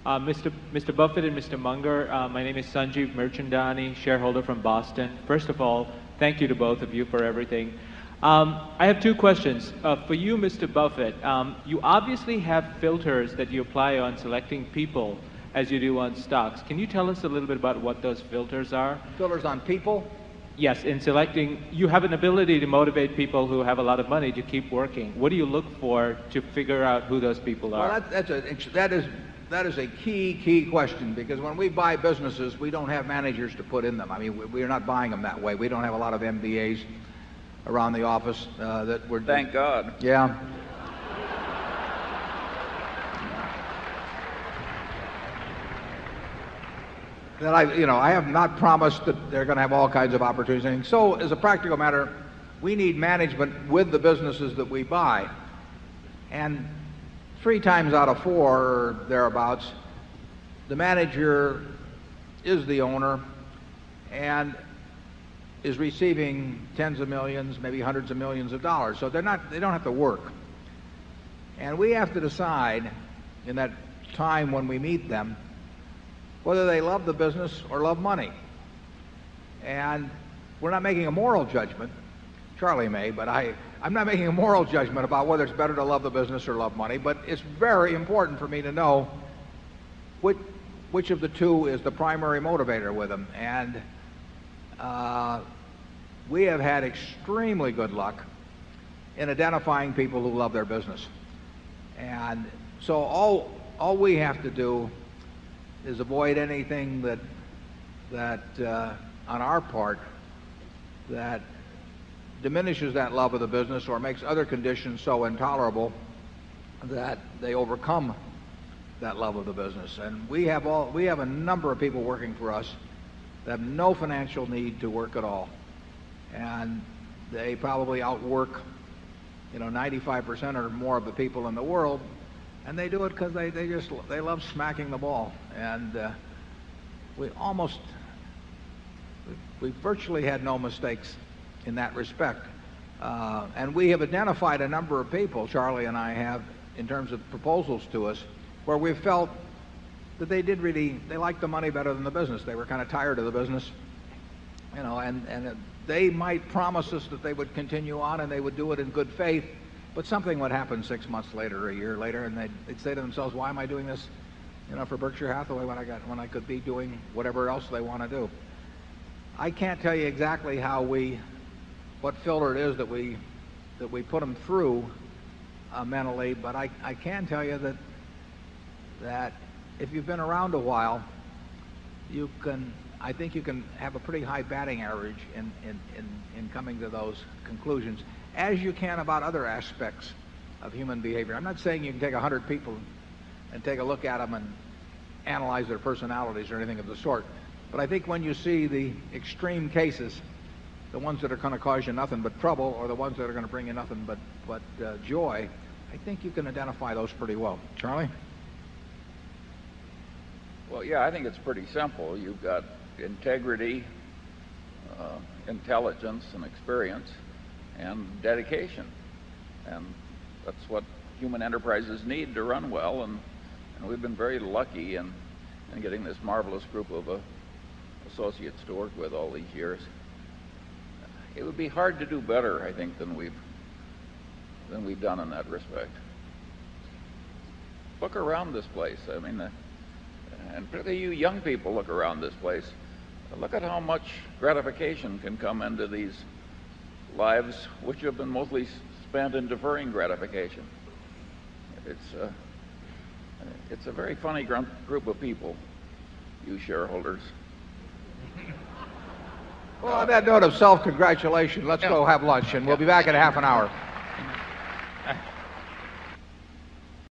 Mr. Buffett and Mr. Munger, my name is Sanjeev Mirchandani, shareholder from Boston. First of all, thank you to both of you for everything. I have two questions. For you, Mr. Buffett, you obviously have filters that you apply on selecting people as you do on stocks. Can you tell us a little bit about what those filters are? Filters on people? Yes, in selecting, you have an ability to motivate people who have a lot of money to keep working. What do you look for to figure out who those people are? Well, that is a key question, because when we buy businesses, we don't have managers to put in them. I mean, we're not buying them that way. We don't have a lot of MBAs around the office that we're... Thank God. Yeah. That I have not promised that they're going to have all kinds of opportunities. So, as a practical matter, we need management with the businesses that we buy. And 3 times out of 4 or thereabouts, the manager is the owner and is receiving tens of millions, maybe hundreds of millions of dollars. So they don't have to work. And we have to decide in that time when we meet them whether they love the business or love money. And we're not making a moral judgment. Charlie may, but I'm not making a moral judgment about whether it's better to love the business or love money, but it's very important for me to know which of the two is the primary motivator with them. And we have had extremely good luck in identifying people who love their business. And so all we have to do is avoid anything that on our part that diminishes that love of the business or makes other conditions so intolerable that they overcome that love of the business. And we have a number of people working for us that have no financial need to work at all, and they probably outwork 95% or more of the people in the world, and they do it because they love smacking the ball. And we virtually had no mistakes in that respect. And we have identified a number of people, Charlie and I have, in terms of proposals to us, where we felt that they liked the money better than the business. They were kind of tired of the business, and they might promise us that they would continue on and they would do it in good faith, but something would happen 6 months later or a year later, and they'd say to themselves, why am I doing this, for Berkshire Hathaway when I could be doing whatever else they want to do? I can't tell you exactly what filter it is that we put them through mentally, but I can tell you that if you've been around a while, I think you can have a pretty high batting average in coming to those conclusions, as you can about other aspects of human behavior. I'm not saying you can take 100 people and take a look at them and analyze their personalities or anything of the sort, but I think when you see the extreme cases, the ones that are going to cause you nothing but trouble or the ones that are going to bring you nothing but joy, I think you can identify those pretty well. Charlie? Well, yeah, I think it's pretty simple. You've got integrity, intelligence and experience, and dedication. And that's what human enterprises need to run well. And we've been very lucky in getting this marvelous group of associates to work with all these years. It would be hard to do better, I think, than we've done in that respect. Look around this place. I mean, and particularly you young people, look around this place. Look at how much gratification can come into these lives which have been mostly spent in deferring gratification. It's a very funny group of people, you shareholders. Well, on that note of self-congratulation, let's go have lunch, and we'll be back in half an hour.